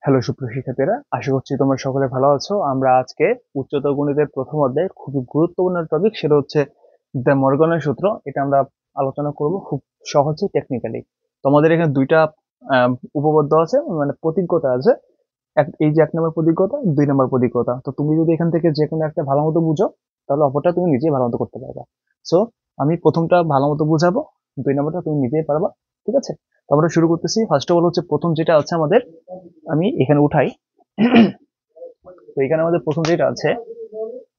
Hello সুপ্রিয় শিক্ষার্থীরা, আশা করছি তোমরা সকলে ভালো আছো। আমরা আজকে উচ্চতর গণিতের প্রথম অধ্যায়ে খুবই গুরুত্বপূর্ণ টপিক, সেটা হচ্ছে দ্য মর্গানের সূত্র। এটা আমরা আলোচনা করব খুব সহজে টেকনিক্যালি। তোমাদের এখানে দুইটা উপপাদ্য আছে, মানে প্রতিজ্ঞতা আছে। এই যে 1 নম্বর প্রতিজ্ঞতা, 2 নম্বর প্রতিজ্ঞতা। তো তুমি যদি এখান থেকে যে কোনো একটা ভালো মতো বুঝো, তাহলে অপরটা তুমি নিজেই ভালো মতো করতে পারবা। সো আমি প্রথমটা ভালো মতো বুঝাবো, 2 নম্বরটা তুমি নিজেই পারবা। ঠিক আছে, তো আমরা শুরু করতেছি। ফার্স্ট অফ অল হচ্ছে প্রথম যেটা আছে আমাদের, আমি এখানে উঠাই। তো এখানে আমাদের প্রথম যেটা আছে,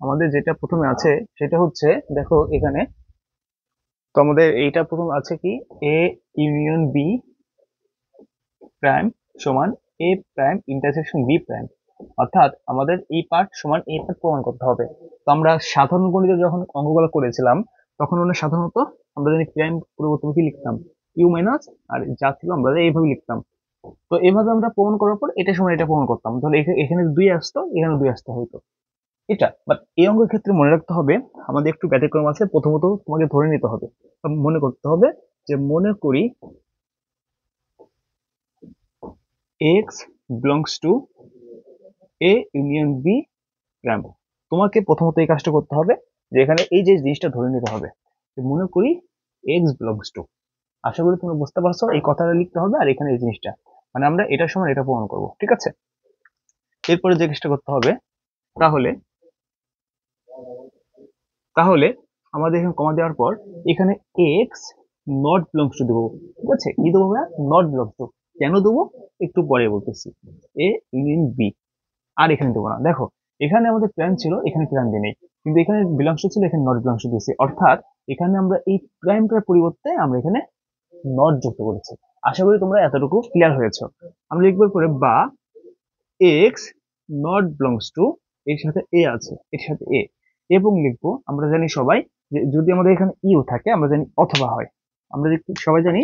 আমাদের যেটা প্রথমে আছে সেটা হচ্ছে, দেখো এখানে। তো আমাদের এইটা প্রথম আছে কি, এ ইউনিয়ন বি প্রাইম সমান এ প্রাইম ইন্টারসেকশন বি প্রাইম। অর্থাৎ আমাদের এই পার্ট সমান এই পার্ট প্রমাণ করতে হবে। তো আমরা সাধারণ গণিতে যখন অঙ্কগুলো করেছিলাম, তখন আমরা সাধারণত আমরা জানি প্রাইম পরিবর্তন কি লিখতাম, ইউ মাইনাস, আর যা ছিল আমরা এইভাবে লিখতাম। তো এইভাবে আমরা প্রমাণ করার পর এটা সময় এটা প্রমাণ করতাম, তাহলে এখানে 2 আসতো, এখানে 2 আসতে হইতো। এটা বাট এই অঙ্কের ক্ষেত্রে মনে রাখতে হবে, আমাদের একটু ব্যতিক্রম আছে। প্রথমত তোমাকে ধরে নিতে হবে, মনে করতে হবে যে, মনে করি x belongs to A union B prime. তোমাকে প্রথমত এই কাজটা করতে হবে যে এখানে এই যে জিনিসটা ধরে নিতে হবে, যে মনে করি এক্স বিলংস টু। আশা করি তুমি বুঝতে পারছো, এই কথাটা লিখতে হবে আর এখানে এই জিনিসটা, মানে আমরা এটার সময় এটা প্রমাণ করব। ঠিক আছে, এরপরে যে কাজটা করতে হবে, তাহলে তাহলে আমাদের এখানে কমা দেওয়ার পর এখানে এক্স নট বিলংস টু দেবো। ঠিক আছে, কি দেবো আমরা? Not belongs two. কেন দেবো একটু পরে বলতেছি। এ ইউনিয়ন বি, আর এখানে দেবো না। দেখো, এখানে আমাদের প্ল্যান ছিল, এখানে প্ল্যান দিয়ে নেই, কিন্তু এখানে বিলংস ছিল, এখানে নট বিলংস দিয়েছি। অর্থাৎ এখানে আমরা এই প্রাইমটার পরিবর্তে আমরা এখানে নট যুক্ত করেছি। আশা করি তোমরা এতটুকু ক্লিয়ার হয়েছে। আমরা লিখবার পরে বা এক্স নট বিলংস টু, এর সাথে এ আছে, এর সাথে এ, এবং লিখবো, আমরা জানি সবাই যে যদি আমাদের এখানে ইউ থাকে, আমরা জানি অথবা হয়। আমরা সবাই জানি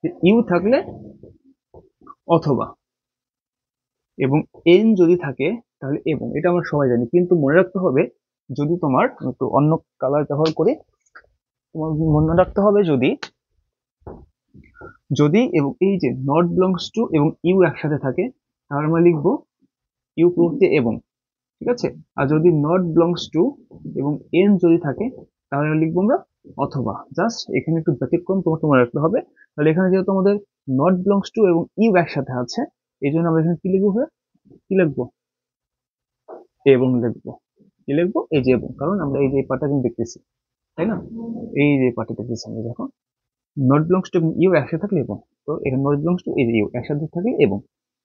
যে ইউ থাকলে অথবা, এবং এন যদি থাকে তাহলে এবং, এটা আমরা সবাই জানি। কিন্তু মনে রাখতে হবে, যদি তোমার একটু অন্য কালার ব্যবহার করে, তোমার মনে রাখতে হবে, যদি যদি এবং এই যে নট বিলংস টু এবং ইউ একসাথে থাকে, তাহলে আমরা লিখবো ইউ পূর্বতে এবং। ঠিক আছে, আর যদি নট বিলংস টু এবং এন যদি থাকে, তাহলে লিখবো আমরা অথবা। জাস্ট এখানে একটু ব্যতিক্রম তোমাকে মনে রাখতে হবে। তাহলে এখানে যেহেতু আমাদের নট বিলংস টু এবং ইউ একসাথে আছে, এই জন্য আমরা এখানে কি লিখবো? কি লিখবো? এবং লিখবো। কি লিখবো? এই যে এবং, কারণ আমরা এই যে পার্টটা কিন্তু দেখতেছি, তাই না? এই যে পার্টটা দেখতেছি আমরা, দেখো নট বিলংস টু এবং ইউ একসাথে থাকলে এবং। তো এখানে নট বিলংস টু, এই যে ইউ একসাথে থাকলে এবং।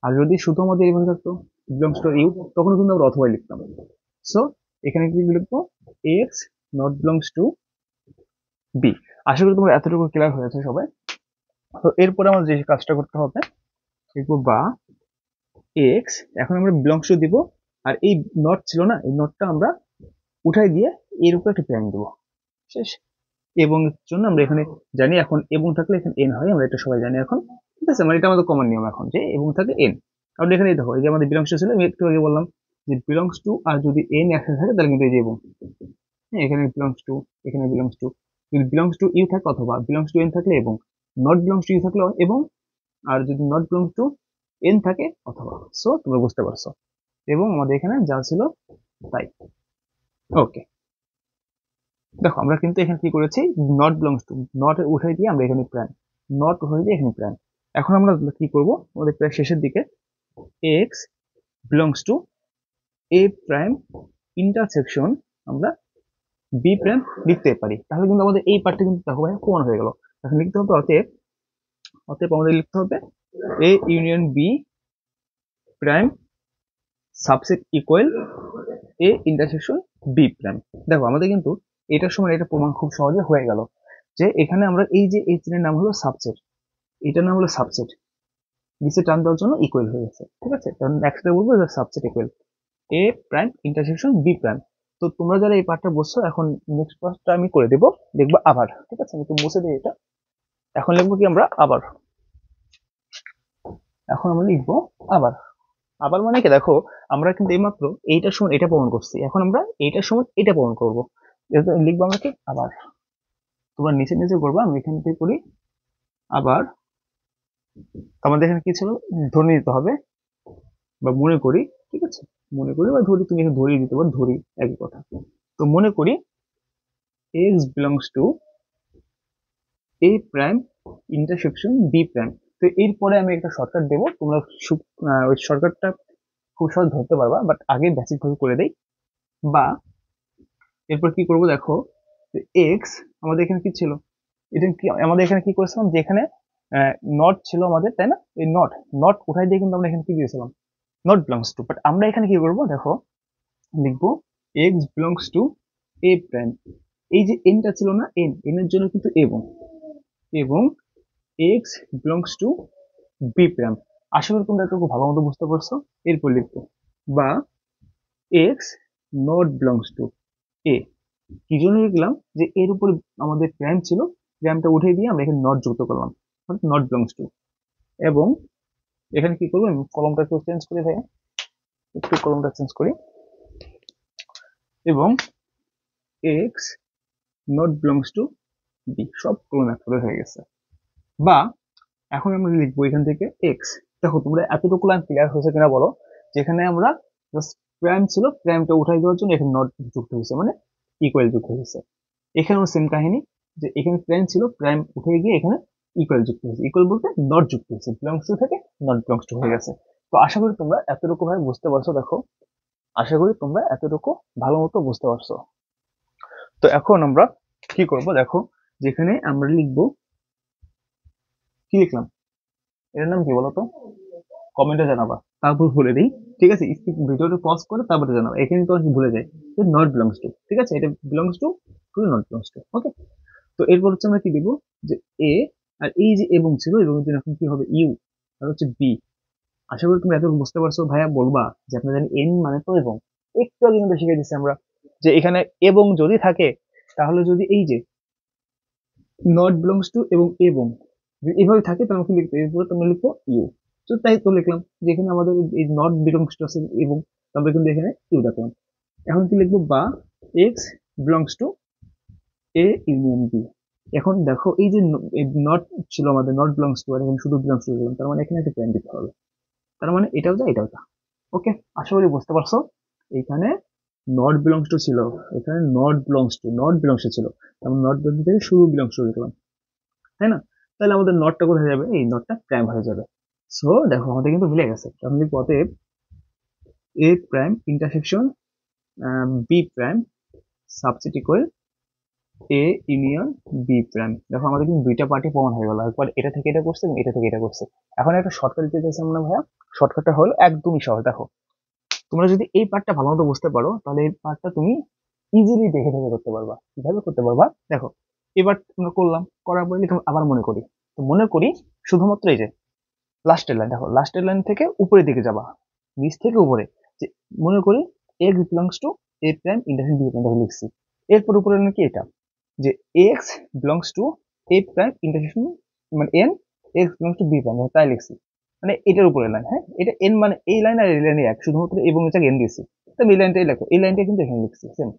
আর যদি শুধু আমাদের এভাবে থাকতো বিলংস টু ইউ, তখন কিন্তু আমরা অথবা লিখতাম। সো এখানে কি লিখবো? X not belongs to b. আশা করি তোমরা এতটুকু ক্লিয়ার হয়েছে সবাই। তো এরপরে আমাদের যে কাজটা করতে হবে, লিখবো বা এক্স, এখন আমরা বিলংস টু দিব, আর এই নট ছিল না, এই নটটা আমরা উঠাই দিয়ে এর উপর একটা প্যান দেবো। শেষ। এবং এর জন্য আমরা এখানে জানি, এখন এবং থাকলে এখানে এন হয়, আমরা এটা সবাই জানি এখন। ঠিক আছে, মানে এটা আমাদের কমন নিয়ম এখন, যে এবং থাকে এন। কারণ এখানে দেখো, এই যে আমাদের বিলংস টু ছিল, আমি একটু আগে বললাম যে বিলংস টু আর যদি এন একসাথে থাকে, তাহলে কিন্তু এই যে এবং। হ্যাঁ, এখানে বিলংস টু, এখানে বিলংস টু। যদি বিলংস টু ইউ থাকে অথবা, বিলংস টু এন থাকলে এবং, নট বিলংস টু ইউ থাকলে এবং, আর যদি নট বিলংস টু এন থাকে অথবা। সো তোমরা বুঝতে পারছো, এবং আমাদের এখানে যা ছিল তাই। ওকে, দেখো আমরা কিন্তু এখানে কি করেছি, নট বিলংস টু, নট উঠাই দিয়ে আমরা এখানে প্রাইম, নট উঠাই দিয়ে এখানে প্রাইম। এখন আমরা কি করব, আমাদের প্রায় শেষের দিকে, x belongs to A prime intersection আমরা বি প্রাইম লিখতে পারি। তাহলে কিন্তু আমাদের এই পার্টটা কিন্তু দেখো ভাই প্রমাণ হয়ে গেল। এখন লিখতে হবে অতএব, আমাদের লিখতে হবে A union B prime subset equal A intersection B prime. দেখো আমাদের কিন্তু এটার সময় এটা প্রমাণ খুব সহজে হয়ে গেল, যে এখানে আমরা এই যে এই চিহ্নের নাম হলো সাবসেট, এটার নাম হলো সাবসেট, নিচে টান দেওয়ার জন্য ইকুয়াল হয়ে গেছে। ঠিক আছে, কারণ নেক্সটে বলবো যে সাবসেট ইকুয়াল এ প্রাইম ইন্টারসেকশন বি প্রাইম। তো তোমরা যারা এই পার্টটা বসছো, এখন নেক্সট পার্টটা আমি করে দেবো, দেখবো আবার। ঠিক আছে, আমি একটু মুছে দিই এটা। এখন লিখবো কি আমরা, আবার। এখন আমরা লিখবো আবার। আবার মানে কি, দেখো আমরা কিন্তু এইমাত্র এইটার সময় এটা প্রমাণ করছি, এখন আমরা এইটার সময় এটা প্রমাণ করবো। লিখবো আমরা কি, আবার। তোমরা নিচে নিচে করবা, আমি এখান থেকে করি আবার। আমাদের এখানে কি ছিল, ধরে নিতে হবে বা মনে করি, ঠিক আছে, মনে করি বা ধরি, তুমি এখানে ধরিয়ে দিতে পারো, ধরি একই কথা। তো মনে করি x belongs to A prime intersection B prime. তো এরপরে আমি একটা শর্টকাট দেবো, তোমরা ওই শর্টকাটটা খুব সহজ ধরতে পারবা, বাট আগে বেসিক ভাবে করে দেই। বা এরপর কি করবো দেখো, এক্স আমাদের এখানে কি ছিল, এটা কি আমাদের এখানে কি করেছিলাম, যে এখানে নট ছিল আমাদের, তাই না? এই নট নট উঠাই দিয়ে কিন্তু আমরা এখানে কি দিয়েছিলাম, নট বিলংস টু। বাট আমরা এখানে কি করবো দেখো, লিখবো x belongs to A prime. এই যে এনটা ছিল না, এন এর জন্য কিন্তু এবং, এবং x belongs to b prime. আশা করি তোমরা একটু ভালো মতো বুঝতে পারছো। এরপর লিখবো বা এক্স নট বিলংস টু এ। কি জন্য লিখলাম, যে এর উপর আমাদের প্রাইম ছিল, প্রাইমটা উঠে দিয়ে আমরা এখানে নট যুক্ত করলাম, নট বিলংস টু। এবং এখানে কি করবো, আমি কলমটা একটু চেঞ্জ করে ভাই, একটু কলমটা চেঞ্জ করি, এবং x not belongs to B, সব কলম একসাথে হয়ে গেছে। বা এখন আমরা লিখবো এখান থেকে এক্স। দেখো তোমরা এতটুকু লাইন ক্লিয়ার হয়েছে কিনা বলো, যেখানে আমরা জাস্ট প্রাইম ছিল, প্রাইমটা উঠাই দেওয়ার জন্য এখানে নট যুক্ত হয়েছে, মানে ইকুয়াল যুক্ত হয়েছে। এখানেও সেম কাহিনী, যে এখানে প্রাইম ছিল, প্রাইম উঠে গিয়ে এখানে ইকুয়াল যুক্ত হয়েছে, ইকুয়াল বলতে নট যুক্ত হয়েছে, বিলংস টু থেকে নট বিলংস টু হয়ে গেছে। তো আশা করি তোমরা এতটুকু ভাবে বুঝতে পারছো। দেখো আশা করি তোমরা এতটুকু ভালো মতো বুঝতে পারছো। তো এখন আমরা কি করব দেখো, যেখানে আমরা লিখবো, কি লিখলাম, এর নাম কি বলতো, কমেন্টে জানাবা, তারপর বলে দিই, ঠিক আছে? ভিডিওটা পজ করে তারপরে জানাবা, এখানে তো ভুলে যায়, নট বিলংস টু, ঠিক আছে, এটা belongs to, not belongs to, okay. তো এরপর হচ্ছে আমরা কি দিব, যে এ, আর এই যে এবং ছিল, এবং এর জন্য এখন কি হবে, ইউ, আর হচ্ছে বি। আশা করি তুমি এত বুঝতে পারছো। ভাইয়া বলবা যে আপনার জানি এন মানে তো এবং, একটু আগে কিন্তু শিখে দিচ্ছি আমরা, যে এখানে এবং যদি থাকে, তাহলে যদি এই যে নট বিলংস টু এবং যদি এভাবে থাকে, তাহলে কি লিখতে, এরপরে তুমি লিখবো ইউ। তো তাই তো লিখলাম, যে এখানে আমাদের এই নট বিলংস টু আছে এবং, আমরা কিন্তু এখানে ইউ রাখলাম। এখন কি লিখবো, বা x belongs to A union B. এখন দেখো এই যে নট ছিল আমাদের, নট বিলংস টু, আর এখানে শুধু বিলংস টু দিলাম, তার মানে এখানে একটা প্যান দিতে হবে, তার মানে এটাও যা এটাও যা, ওকে। আশা করি বুঝতে পারছো। এখানে নট বিলংস টু ছিল, এখানে নট বিলংস টু ছিল, তার নট বিলংস টু থেকে শুধু বিলংস টু দিলাম, তাই না? তাহলে আমাদের নটটা কোথায় যাবে, এই নটটা প্রাইম হয়ে যাবে। সো দেখো আমাদের কিন্তু মিলে গেছে। আমি লিখবো অতএব a prime intersection B prime subset equal a union B prime. দেখো আমাদের কিন্তু দুইটা পার্টি প্রমাণ হয়ে গেল, একবার এটা থেকে এটা করছে এবং এটা থেকে এটা করছে। এখন একটা শর্টকাট দিতে চাইছি আমরা ভাইয়া, শর্টকাটটা হলো একদমই সহজ। দেখো তোমরা যদি এই পার্টটা ভালো মতো বুঝতে পারো, তাহলে এই পার্টটা তুমি ইজিলি দেখে দেখে করতে পারবা। কিভাবে করতে পারবা দেখো, এবার আমরা করলাম, করার পরে লিখলাম আবার মনে করি। তো মনে করি শুধুমাত্র এই যে লাস্টের লাইন, দেখো লাস্টের লাইন থেকে উপরের দিকে যাবা, নিচ থেকে উপরে, যে মনে করি x belongs to A prime intersection B prime, দেখো লিখছি। এরপর উপরে লাইন কি, এটা যে x belongs to A prime intersection, মানে and x belongs to b prime, তাই লিখছি। মানে এটার উপরে লাইন, হ্যাঁ, এটা এন মানে এই লাইন আর এই লাইনে এক, শুধুমাত্র এবং এটাকে এন দিয়েছি। তো এই লাইনটাই লেখো, এই লাইনটা কিন্তু এখানে লিখছি, সেম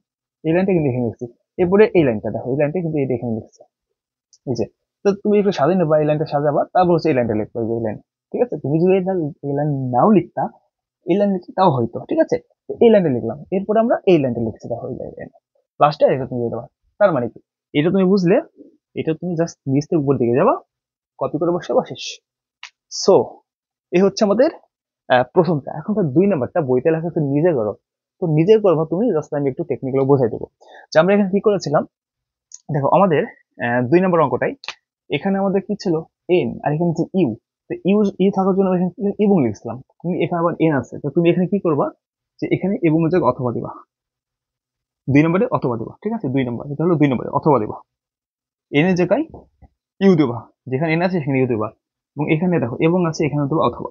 এই লাইনটা কিন্তু এখানে লিখছি। এরপরে এই লাইনটা দেখো, এই লাইনটা কিন্তু এটা এখানে লিখছি, এই যে। তো তুমি একটু সাজিয়ে নেবা, এই লাইনটা সাজাবা, তারপর হচ্ছে এই লাইনটা লিখবা, এই লাইন, ঠিক আছে? তুমি যদি এই লাইন নাও লিখতা, এই লাইন লিখছি তাও হয়তো, ঠিক আছে? তো এই লাইনটা লিখলাম, এরপরে আমরা এই লাইনটা লিখছি, দেখো এই লাইন লাস্টে এটা তুমি দিয়ে দেবা। তার মানে কি, এটা তুমি বুঝলে, এটা তুমি জাস্ট নিচ থেকে উপর দিকে যাবা, কপি করে বসাবা, শেষ। সো এই হচ্ছে আমাদের প্রথমটা। এখন তার 2 নাম্বারটা বইতে লেখা আছে, নিজে করো। তো নিজে করবো তুমি, জাস্ট আমি একটু টেকনিক্যাল বোঝাই দেবো। যে আমরা এখানে কি করেছিলাম, দেখো আমাদের 2 নম্বর অঙ্কটাই, এখানে আমাদের কি ছিল, এন, আর এখানে হচ্ছে ইউ। তো ইউ ইউ থাকার জন্য এখানে এবং লিখছিলাম। তুমি এখানে আবার এন আছে, তো তুমি এখানে কি করবা, যে এখানে এবং জায়গায় অথবা দিবা, 2 নম্বরে অথবা দিবা, ঠিক আছে? 2 নম্বর, এটা হলো 2 নম্বরে অথবা দিবা, এন এর জায়গায় ইউ দিবা, যেখানে এন আছে সেখানে ইউ দিবা। এবং এখানে দেখো এবং আছে, এখানে দেবো অথবা,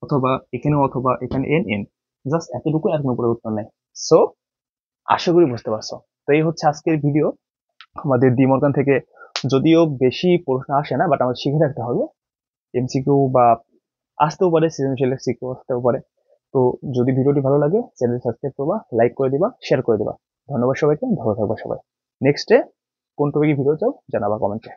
অথবা এখানেও অথবা, এখানে এন এন, জাস্ট এতটুকু, আর কোনো পরিবর্তন নাই। সো আশা করি বুঝতে পারছো। তো এই হচ্ছে আজকের ভিডিও আমাদের ডিমর্গান থেকে। যদিও বেশি প্রশ্ন আসে না, বাট আমাদের শিখে রাখতে হবে। এমসিকিউ বা আসতেও পারে, সৃজনশীল সিকিউ আসতেও পারে। তো যদি ভিডিওটি ভালো লাগে, চ্যানেল সাবস্ক্রাইব করবা, লাইক করে দিবা, শেয়ার করে দিবা। ধন্যবাদ সবাইকে, ভালো থাকবা সবাই। নেক্সটে কোন টপিকে ভিডিও চাও জানাবা কমেন্টে।